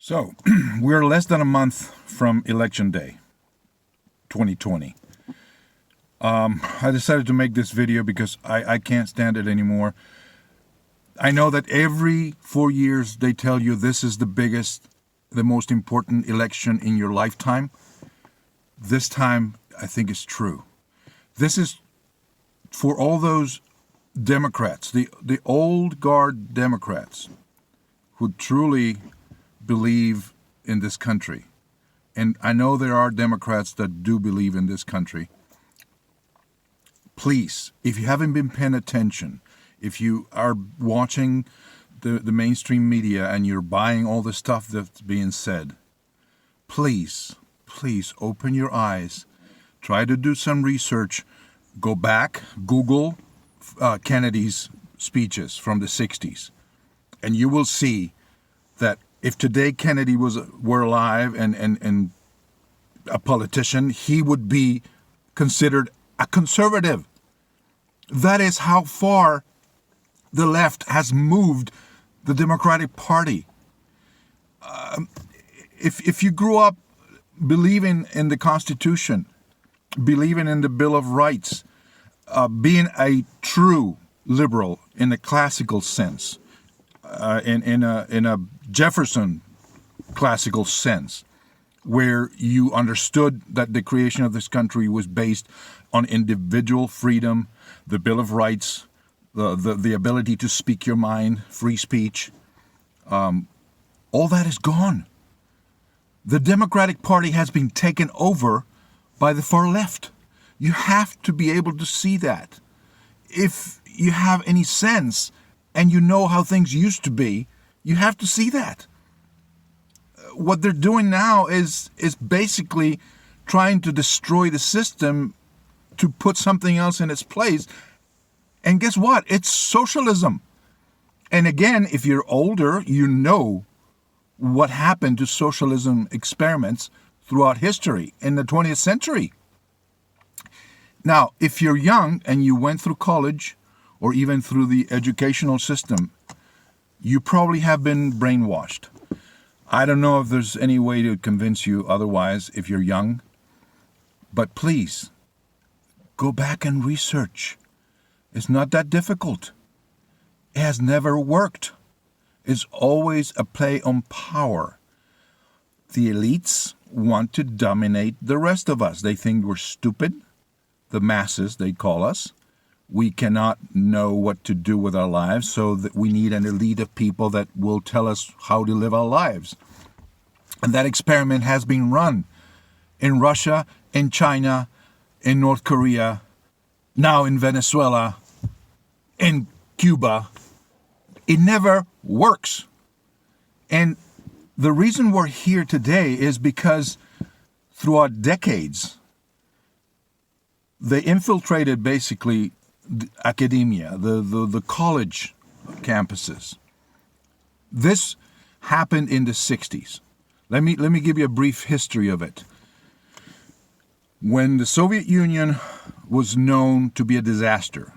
So, we're less than a month from Election Day 2020. I decided to make this video because I can't stand it anymore. I know that every 4 years they tell you this is the biggest, the most important election in your lifetime. This time, I think it's true. This is for all those Democrats, the old guard Democrats who truly believe in this country. And I know there are Democrats that do believe in this country. Please, if you haven't been paying attention, if you are watching the mainstream media and you're buying all the stuff that's being said, please open your eyes. Try to do some research. Go back, Google Kennedy's speeches from the 60s, and you will see that if today Kennedy were alive and a politician, he would be considered a conservative. That is how far the left has moved the Democratic Party. If you grew up believing in the Constitution, believing in the Bill of Rights, being a true liberal in the classical sense, in a Jefferson classical sense, where you understood that the creation of this country was based on individual freedom, the Bill of Rights, the ability to speak your mind, free speech, all that is gone. The Democratic Party has been taken over by the far left. You have to be able to see that. If you have any sense and you know how things used to be, you have to see that. What they're doing now is basically trying to destroy the system to put something else in its place. And guess what? It's socialism. And again, if you're older, you know what happened to socialism experiments throughout history in the 20th century. Now, if you're young and you went through college or even through the educational system, you probably have been brainwashed. I don't know if there's any way to convince you otherwise if you're young, but please, go back and research. It's not that difficult. It has never worked. It's always a play on power. The elites want to dominate the rest of us. They think we're stupid. The masses, they call us. We cannot know what to do with our lives, so that we need an elite of people that will tell us how to live our lives. And that experiment has been run in Russia, in China, in North Korea, now in Venezuela, in Cuba. It never works. And the reason we're here today is because throughout decades, they infiltrated basically academia, the college campuses. This happened in the 60s. Let me give you a brief history of it. When the Soviet Union was known to be a disaster,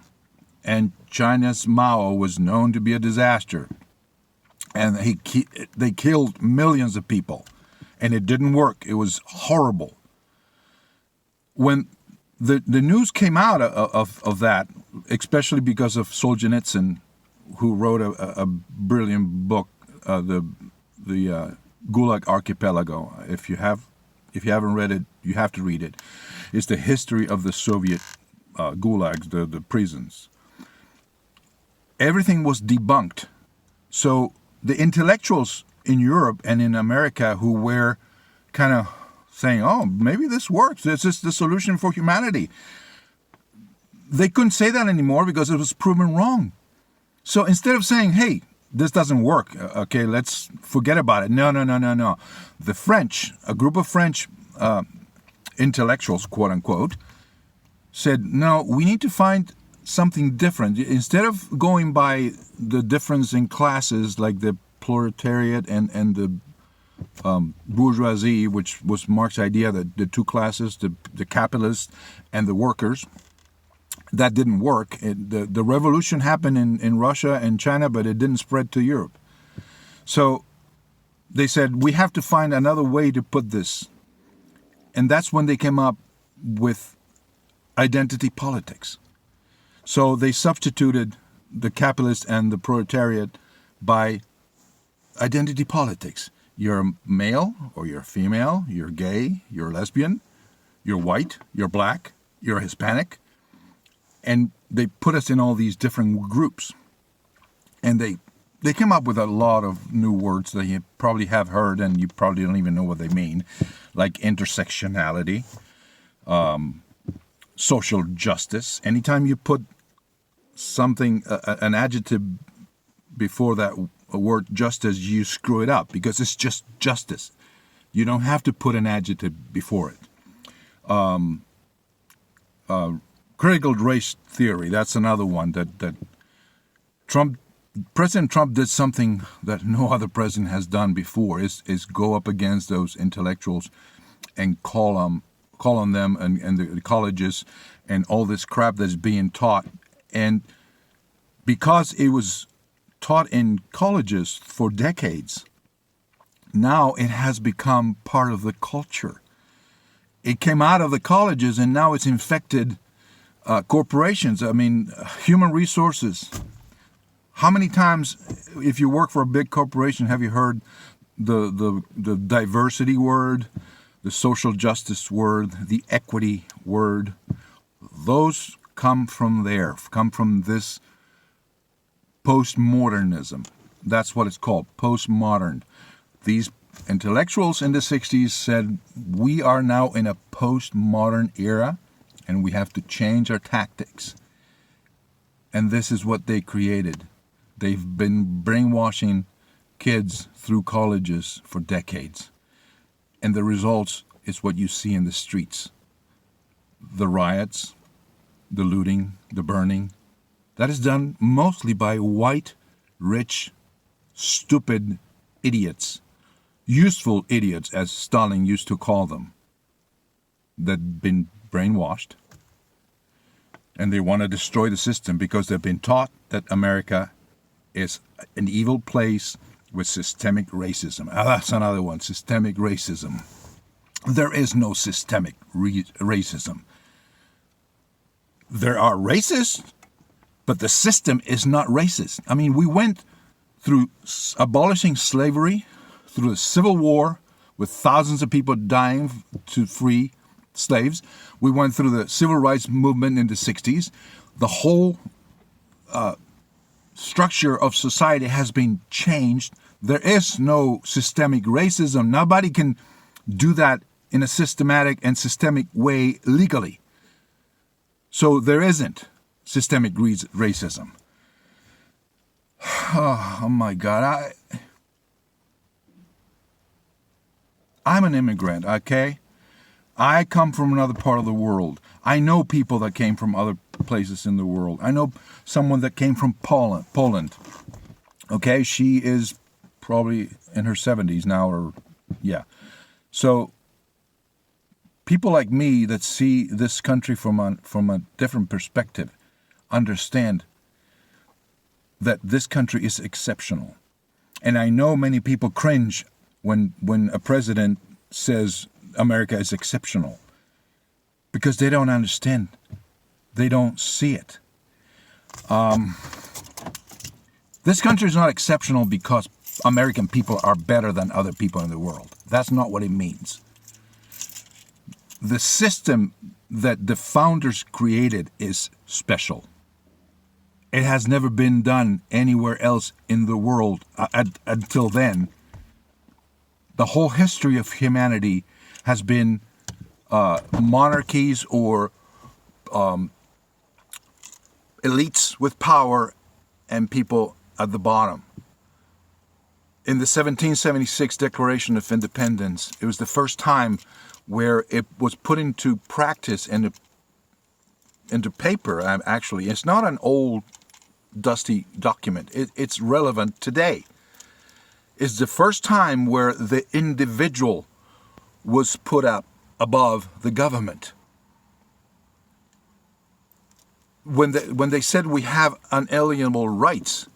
and China's Mao was known to be a disaster, and they killed millions of people, and it didn't work. It was horrible. When the news came out of that, especially because of Solzhenitsyn, who wrote a brilliant book, the Gulag Archipelago. If you haven't read it, you have to read it. It's the history of the Soviet gulags, the prisons. Everything was debunked. So the intellectuals in Europe and in America who were kind of saying, oh, maybe this works, this is the solution for humanity, they couldn't say that anymore because it was proven wrong. So instead of saying, hey, this doesn't work, okay, let's forget about it. No. The French, a group of French intellectuals, quote unquote, said, no, we need to find something different. Instead of going by the difference in classes like the proletariat and the bourgeoisie, which was Marx's idea that the two classes, the capitalists and the workers, that didn't work. The revolution happened in Russia and China, but it didn't spread to Europe. So they said, we have to find another way to put this. And that's when they came up with identity politics. So they substituted the capitalist and the proletariat by identity politics. You're a male or you're a female, you're gay, you're lesbian, you're white, you're black, you're Hispanic. And they put us in all these different groups. And they came up with a lot of new words that you probably have heard and you probably don't even know what they mean, like intersectionality, social justice. Anytime you put something, an adjective before that word justice, you screw it up because it's just justice. You don't have to put an adjective before it. Critical race theory, that's another one that President Trump did something that no other president has done before, is go up against those intellectuals and call on them and the colleges and all this crap that's being taught. And because it was taught in colleges for decades, now it has become part of the culture. It came out of the colleges and now it's infected corporations. I mean, human resources. How many times, if you work for a big corporation, have you heard the diversity word, the social justice word, the equity word? Those come from there, come from this postmodernism. That's what it's called, postmodern. These intellectuals in the 60s said, we are now in a postmodern era and we have to change our tactics. And this is what they created. They've been brainwashing kids through colleges for decades. And the results is what you see in the streets. The riots, the looting, the burning. That is done mostly by white, rich, stupid idiots. Useful idiots, as Stalin used to call them. That've been brainwashed. And they want to destroy the system because they've been taught that America is an evil place with systemic racism. That's another one, systemic racism. There is no systemic racism. There are racists, but the system is not racist. I mean, we went through abolishing slavery, through the Civil War, with thousands of people dying to free slaves. We went through the civil rights movement in the 60s. The whole structure of society has been changed. There is no systemic racism. Nobody can do that in a systematic and systemic way legally. So there isn't systemic racism. Oh my God. I'm an immigrant, okay? I come from another part of the world. I know people that came from other places in the world. I know someone that came from Poland. Okay, she is probably in her 70s now, or yeah. So people like me that see this country from a different perspective understand that this country is exceptional. And I know many people cringe when a president says America is exceptional, because they don't understand. They don't see it. This country is not exceptional because American people are better than other people in the world. That's not what it means. The system that the founders created is special. It has never been done anywhere else in the world until then. The whole history of humanity has been monarchies or elites with power and people at the bottom. In the 1776 Declaration of Independence, it was the first time where it was put into practice and into paper, actually. It's not an old, dusty document. It's relevant today. It's the first time where the individual was put up above the government. When they said we have unalienable rights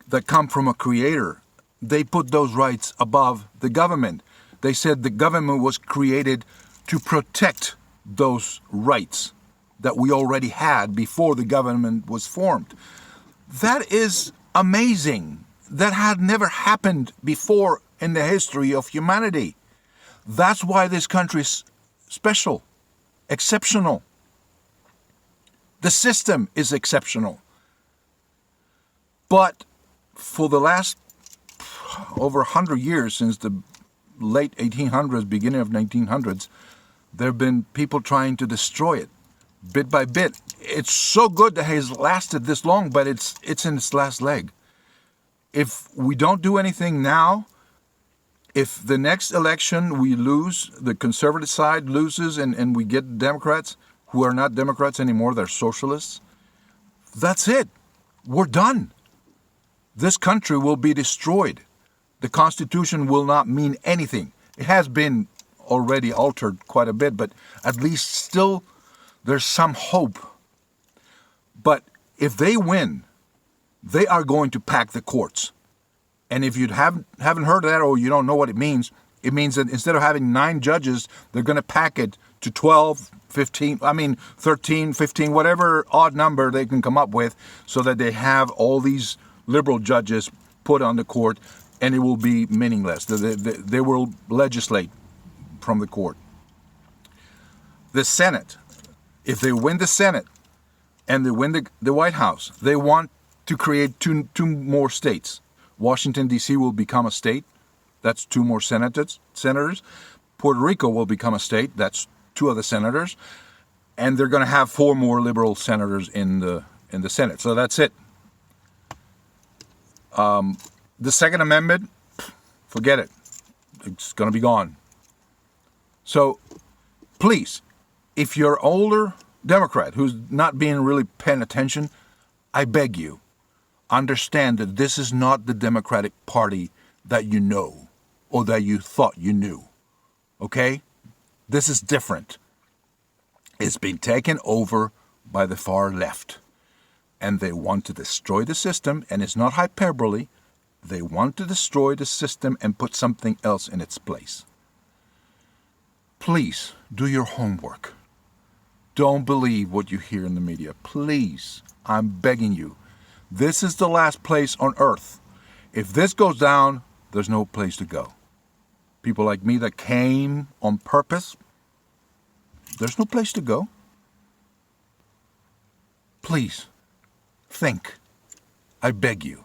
that come from a creator, they put those rights above the government. They said the government was created to protect those rights that we already had before the government was formed. That is amazing. That had never happened before in the history of humanity. That's why this country is special, exceptional. The system is exceptional. But for the last over 100 years, since the late 1800s, beginning of 1900s, there have been people trying to destroy it, bit by bit. It's so good that it has lasted this long, but it's in its last leg. If we don't do anything now, if the next election we lose, the conservative side loses, and we get Democrats who are not Democrats anymore, they're socialists, that's it. We're done. This country will be destroyed. The Constitution will not mean anything. It has been already altered quite a bit, but at least still there's some hope. But if they win, they are going to pack the courts. And if you haven't heard of that, or you don't know what it means that instead of having 9 judges, they're going to pack it to 12, 15, 13, 15, whatever odd number they can come up with, so that they have all these liberal judges put on the court, and it will be meaningless. They will legislate from the court. The Senate, if they win the Senate and they win the White House, they want to create two more states. Washington, D.C. will become a state. That's 2 more senators. Puerto Rico will become a state. That's 2 other senators. And they're going to have 4 more liberal senators in the Senate. So that's it. The Second Amendment, forget it. It's going to be gone. So please, if you're an older Democrat who's not being really paying attention, I beg you, understand that this is not the Democratic Party that you know or that you thought you knew. Okay? This is different. It's been taken over by the far left. And they want to destroy the system, and it's not hyperbole. They want to destroy the system and put something else in its place. Please do your homework. Don't believe what you hear in the media. Please, I'm begging you. This is the last place on earth. If this goes down, there's no place to go. People like me that came on purpose, there's no place to go. Please, think. I beg you.